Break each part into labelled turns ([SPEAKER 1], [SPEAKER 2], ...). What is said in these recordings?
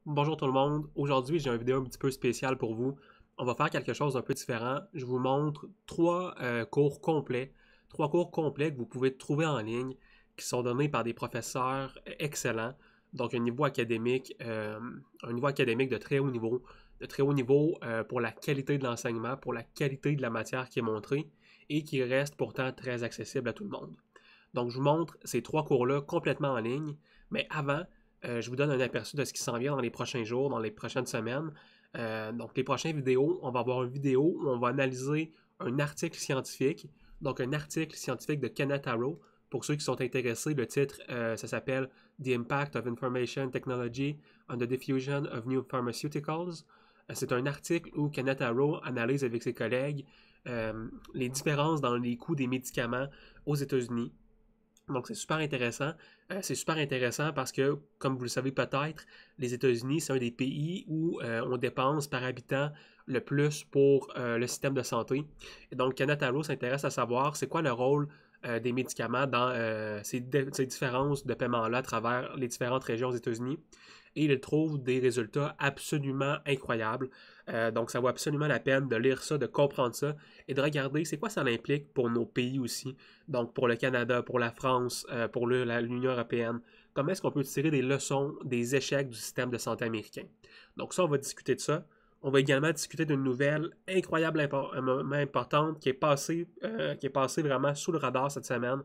[SPEAKER 1] Bonjour tout le monde. Aujourd'hui, j'ai une vidéo un petit peu spéciale pour vous. On va faire quelque chose d'un peu différent. Je vous montre trois cours complets que vous pouvez trouver en ligne, qui sont donnés par des professeurs excellents. Donc un niveau académique de très haut niveau pour la qualité de l'enseignement, pour la qualité de la matière qui est montrée et qui reste pourtant très accessible à tout le monde. Donc, je vous montre ces trois cours-là complètement en ligne. Mais avant, je vous donne un aperçu de ce qui s'en vient dans les prochains jours, dans les prochaines semaines. Donc, les prochaines vidéos, on va avoir une vidéo où on va analyser un article scientifique. Donc, un article scientifique de Kenneth Arrow. Pour ceux qui sont intéressés, le titre, ça s'appelle The Impact of Information Technology on the Diffusion of New Pharmaceuticals. C'est un article où Kenneth Arrow analyse avec ses collègues les différences dans les coûts des médicaments aux États-Unis. Donc, c'est super intéressant. C'est super intéressant parce que, comme vous le savez peut-être, les États-Unis, c'est un des pays où on dépense par habitant le plus pour le système de santé. Et donc, Kenneth Arrow s'intéresse à savoir c'est quoi le rôle des médicaments dans ces différences de paiement-là à travers les différentes régions aux États-Unis. Et il trouve des résultats absolument incroyables. Donc, ça vaut absolument la peine de lire ça, de comprendre ça et de regarder c'est quoi ça implique pour nos pays aussi. Donc, pour le Canada, pour la France, pour l'Union européenne. Comment est-ce qu'on peut tirer des leçons des échecs du système de santé américain? Donc, ça, on va discuter de ça. On va également discuter d'une nouvelle incroyablement importante qui est passée vraiment sous le radar cette semaine.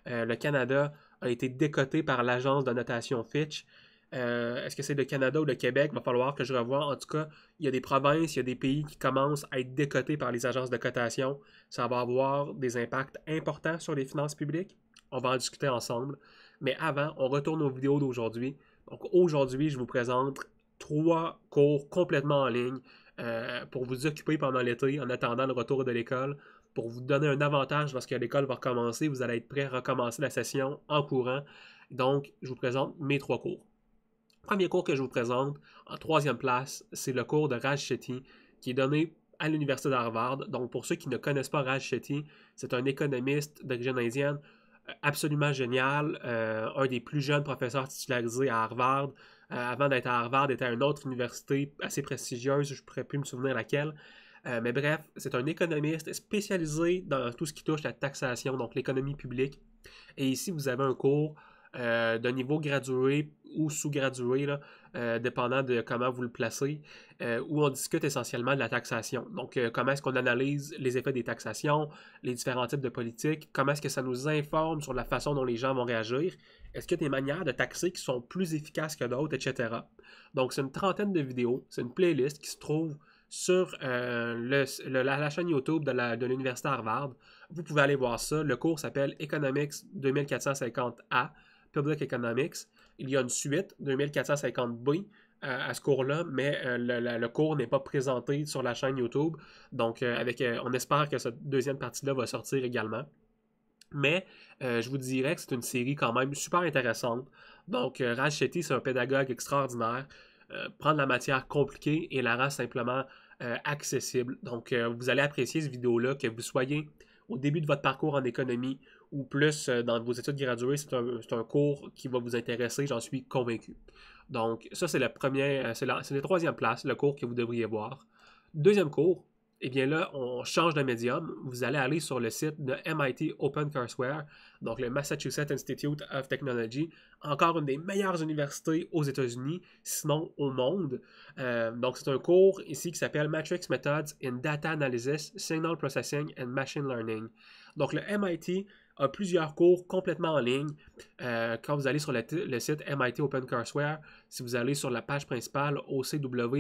[SPEAKER 1] Le Canada a été décoté par l'agence de notation Fitch. Est-ce que c'est le Canada ou le Québec? Il va falloir que je revoie. En tout cas, il y a des provinces, il y a des pays qui commencent à être décotés par les agences de cotation. Ça va avoir des impacts importants sur les finances publiques. On va en discuter ensemble. Mais avant, on retourne aux vidéos d'aujourd'hui. Donc aujourd'hui, je vous présente trois cours complètement en ligne pour vous occuper pendant l'été en attendant le retour de l'école, pour vous donner un avantage lorsque l'école va recommencer. Vous allez être prêt à recommencer la session en courant. Donc, je vous présente mes trois cours. Premier cours que je vous présente, en troisième place, c'est le cours de Raj Chetty, qui est donné à l'Université d'Harvard. Donc, pour ceux qui ne connaissent pas Raj Chetty, c'est un économiste d'origine indienne absolument génial, un des plus jeunes professeurs titularisés à Harvard. Avant d'être à Harvard, était à une autre université assez prestigieuse, je ne pourrais plus me souvenir laquelle. Mais bref, c'est un économiste spécialisé dans tout ce qui touche la taxation, donc l'économie publique. Et ici, vous avez un cours de niveau gradué ou sous-gradué, là, dépendant de comment vous le placez, où on discute essentiellement de la taxation. Donc, comment est-ce qu'on analyse les effets des taxations, les différents types de politiques, comment est-ce que ça nous informe sur la façon dont les gens vont réagir, est-ce qu'il y a des manières de taxer qui sont plus efficaces que d'autres, etc. Donc, c'est une trentaine de vidéos, c'est une playlist qui se trouve sur la chaîne YouTube de l'Université Harvard. Vous pouvez aller voir ça. Le cours s'appelle Economics 2450A, Public Economics. Il y a une suite, 2450B, à ce cours-là, mais le cours n'est pas présenté sur la chaîne YouTube. Donc, on espère que cette deuxième partie-là va sortir également. Mais je vous dirais que c'est une série quand même super intéressante. Donc, Raj Chetty, c'est un pédagogue extraordinaire. Prendre la matière compliquée et la rend simplement accessible. Donc, vous allez apprécier cette vidéo-là, que vous soyez au début de votre parcours en économie ou plus dans vos études graduées, c'est un cours qui va vous intéresser, j'en suis convaincu. Donc, ça, c'est la troisième place, le cours que vous devriez voir. Deuxième cours, eh bien là, on change de médium. Vous allez aller sur le site de MIT OpenCourseware, donc le Massachusetts Institute of Technology, encore une des meilleures universités aux États-Unis, sinon au monde. Donc, c'est un cours ici qui s'appelle Matrix Methods in Data Analysis, Signal Processing and Machine Learning. Donc, le MIT a plusieurs cours complètement en ligne. Quand vous allez sur le site MIT OpenCourseware, si vous allez sur la page principale ocw.mit.edu,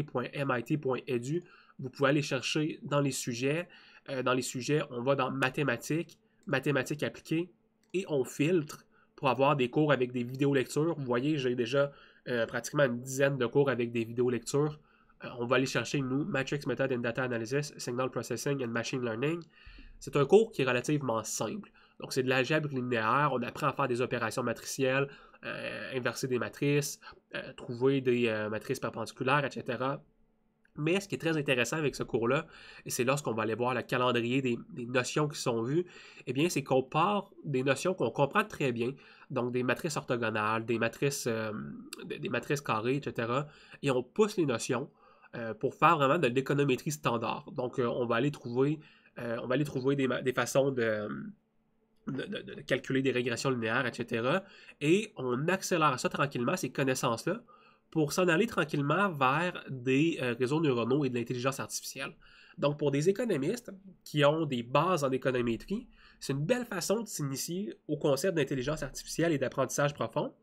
[SPEAKER 1] vous pouvez aller chercher dans les sujets. Dans les sujets, on va dans mathématiques, mathématiques appliquées, et on filtre pour avoir des cours avec des vidéos lectures. Vous voyez, j'ai déjà pratiquement une dizaine de cours avec des vidéos lectures. On va aller chercher, nous, Matrix Method in Data Analysis, Signal Processing and Machine Learning. C'est un cours qui est relativement simple. Donc, c'est de l'algèbre linéaire. On apprend à faire des opérations matricielles, inverser des matrices, trouver des matrices perpendiculaires, etc. Mais ce qui est très intéressant avec ce cours-là, et c'est lorsqu'on va aller voir le calendrier des notions qui sont vues, eh bien, c'est qu'on part des notions qu'on comprend très bien, donc des matrices orthogonales, des matrices carrées, etc., et on pousse les notions pour faire vraiment de l'économétrie standard. Donc, on va aller trouver des façons de calculer des régressions linéaires, etc. Et on accélère ça tranquillement, ces connaissances-là, pour s'en aller tranquillement vers des réseaux neuronaux et de l'intelligence artificielle. Donc, pour des économistes qui ont des bases en économétrie, c'est une belle façon de s'initier au concept d'intelligence artificielle et d'apprentissage profond.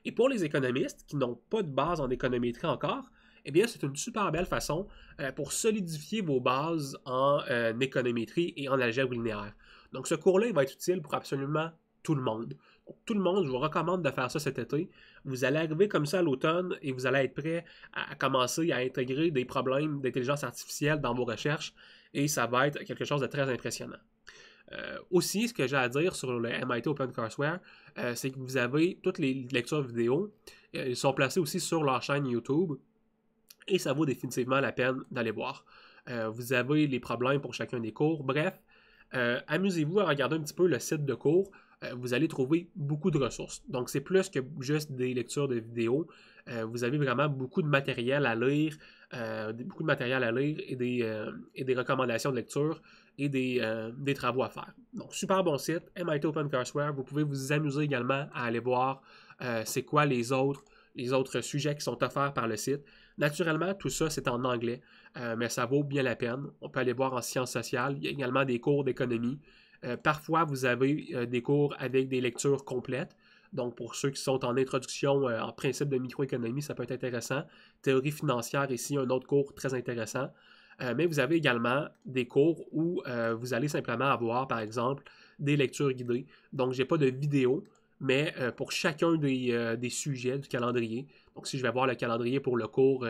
[SPEAKER 1] Et pour les économistes qui n'ont pas de base en économétrie encore, eh bien, c'est une super belle façon pour solidifier vos bases en économétrie et en algèbre linéaire. Donc, ce cours-là, il va être utile pour absolument tout le monde. Donc, tout le monde, je vous recommande de faire ça cet été. Vous allez arriver comme ça à l'automne et vous allez être prêt à commencer à intégrer des problèmes d'intelligence artificielle dans vos recherches et ça va être quelque chose de très impressionnant. Aussi, ce que j'ai à dire sur le MIT OpenCourseWare, c'est que vous avez toutes les lectures vidéo. Ils sont placées aussi sur leur chaîne YouTube et ça vaut définitivement la peine d'aller voir. Vous avez les problèmes pour chacun des cours. Bref, amusez-vous à regarder un petit peu le site de cours. Vous allez trouver beaucoup de ressources. Donc, c'est plus que juste des lectures de vidéos. Vous avez vraiment beaucoup de matériel à lire, et des recommandations de lecture et des travaux à faire. Donc, super bon site, MIT OpenCourseWare. Vous pouvez vous amuser également à aller voir c'est quoi les autres sujets qui sont offerts par le site. Naturellement, tout ça, c'est en anglais, mais ça vaut bien la peine. On peut aller voir en sciences sociales. Il y a également des cours d'économie. Parfois, vous avez des cours avec des lectures complètes. Donc, pour ceux qui sont en introduction en principe de microéconomie, ça peut être intéressant. Théorie financière, ici, un autre cours très intéressant. Mais vous avez également des cours où vous allez simplement avoir, par exemple, des lectures guidées. Donc, je n'ai pas de vidéo, mais pour chacun des sujets du calendrier. Donc, si je vais voir le calendrier pour le cours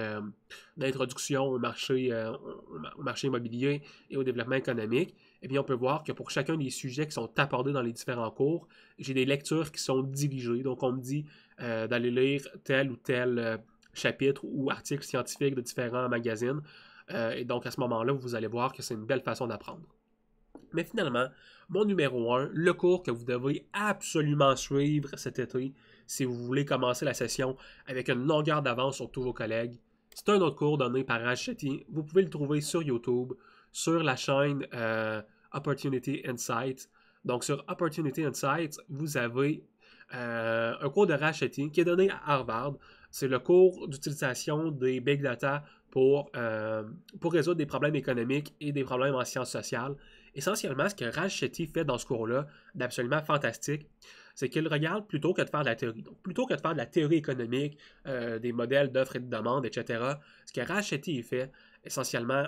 [SPEAKER 1] d'introduction au marché immobilier et au développement économique, eh bien, on peut voir que pour chacun des sujets qui sont abordés dans les différents cours, j'ai des lectures qui sont dirigées. Donc, on me dit d'aller lire tel ou tel chapitre ou article scientifique de différents magazines. Et donc, à ce moment-là, vous allez voir que c'est une belle façon d'apprendre. Mais finalement, mon numéro 1, le cours que vous devez absolument suivre cet été, si vous voulez commencer la session avec une longueur d'avance sur tous vos collègues, c'est un autre cours donné par Raj Chetty. Vous pouvez le trouver sur YouTube, sur la chaîne Opportunity Insights. Donc, sur Opportunity Insights, vous avez un cours de Raj Chetty qui est donné à Harvard. C'est le cours d'utilisation des big data pour résoudre des problèmes économiques et des problèmes en sciences sociales. Essentiellement, ce que Raj Chetty fait dans ce cours-là, d'absolument fantastique, c'est qu'il regarde plutôt que de faire de la théorie. Donc, plutôt que de faire de la théorie économique, des modèles d'offres et de demandes, etc., ce que Raj Chetty fait, essentiellement,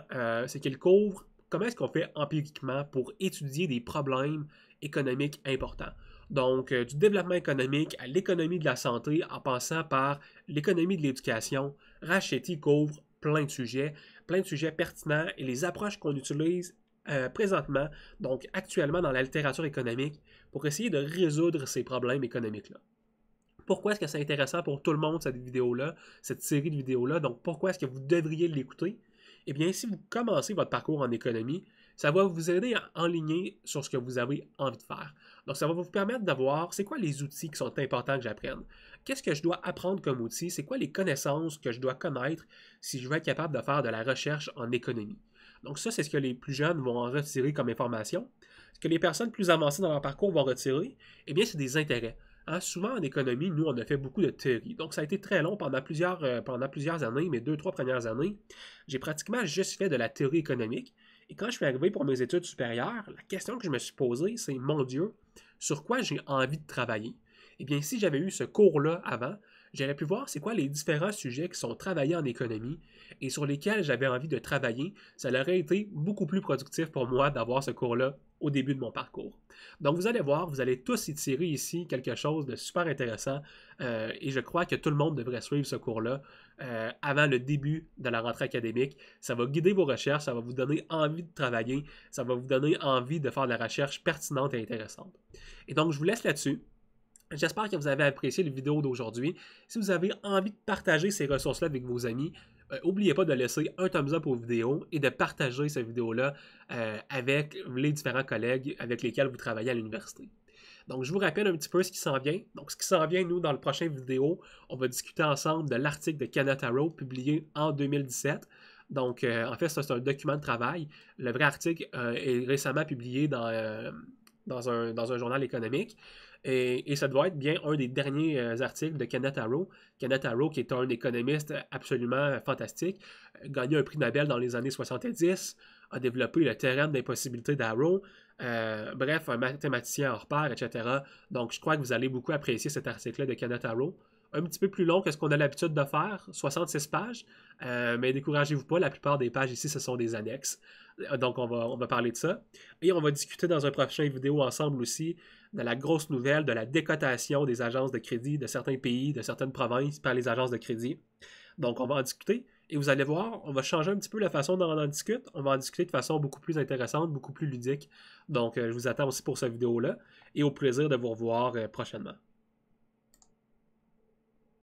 [SPEAKER 1] c'est qu'il couvre comment est-ce qu'on fait empiriquement pour étudier des problèmes économiques importants. Donc, du développement économique à l'économie de la santé, en passant par l'économie de l'éducation, Raj Chetty couvre plein de sujets pertinents et les approches qu'on utilise présentement, donc actuellement dans la littérature économique, pour essayer de résoudre ces problèmes économiques-là. Pourquoi est-ce que c'est intéressant pour tout le monde cette vidéo-là, cette série de vidéos-là? Donc, pourquoi est-ce que vous devriez l'écouter? Eh bien, si vous commencez votre parcours en économie, ça va vous aider à enligner sur ce que vous avez envie de faire. Donc, ça va vous permettre de voir c'est quoi les outils qui sont importants que j'apprenne. Qu'est-ce que je dois apprendre comme outil? C'est quoi les connaissances que je dois connaître si je veux être capable de faire de la recherche en économie? Donc, ça, c'est ce que les plus jeunes vont en retirer comme information. Ce que les personnes plus avancées dans leur parcours vont retirer, eh bien, c'est des intérêts. Hein, souvent en économie, nous, on a fait beaucoup de théorie. Donc, ça a été très long pendant plusieurs années, mes 2-3 premières années. J'ai pratiquement juste fait de la théorie économique. Et quand je suis arrivé pour mes études supérieures, la question que je me suis posée, c'est, mon Dieu, sur quoi j'ai envie de travailler? Eh bien, si j'avais eu ce cours-là avant, j'aurais pu voir c'est quoi les différents sujets qui sont travaillés en économie et sur lesquels j'avais envie de travailler. Ça aurait été beaucoup plus productif pour moi d'avoir ce cours-là au début de mon parcours. Donc, vous allez voir, vous allez tous y tirer ici quelque chose de super intéressant et je crois que tout le monde devrait suivre ce cours-là avant le début de la rentrée académique. Ça va guider vos recherches, ça va vous donner envie de travailler, ça va vous donner envie de faire de la recherche pertinente et intéressante. Et donc, je vous laisse là-dessus. J'espère que vous avez apprécié la vidéo d'aujourd'hui. Si vous avez envie de partager ces ressources-là avec vos amis, n'oubliez pas de laisser un thumbs up aux vidéos et de partager cette vidéo-là avec les différents collègues avec lesquels vous travaillez à l'université. Donc, je vous rappelle un petit peu ce qui s'en vient. Donc, ce qui s'en vient, nous, dans le prochain vidéo, on va discuter ensemble de l'article de Kanataro publié en 2017. Donc, en fait, ça, c'est un document de travail. Le vrai article est récemment publié dans un journal économique. Et ça doit être bien un des derniers articles de Kenneth Arrow. Kenneth Arrow, qui est un économiste absolument fantastique, gagné un prix Nobel dans les années 70, a développé le théorème d'impossibilité d'Arrow. Bref, un mathématicien hors pair, etc. Donc, je crois que vous allez beaucoup apprécier cet article-là de Kenneth Arrow. Un petit peu plus long que ce qu'on a l'habitude de faire, 66 pages, mais découragez-vous pas, la plupart des pages ici, ce sont des annexes. Donc, on va parler de ça. Et on va discuter dans un prochain vidéo ensemble aussi de la grosse nouvelle de la décotation des agences de crédit de certains pays, de certaines provinces par les agences de crédit. Donc, on va en discuter. Et vous allez voir, on va changer un petit peu la façon dont on en discute. On va en discuter de façon beaucoup plus intéressante, beaucoup plus ludique. Donc, je vous attends aussi pour cette vidéo-là. Et au plaisir de vous revoir prochainement.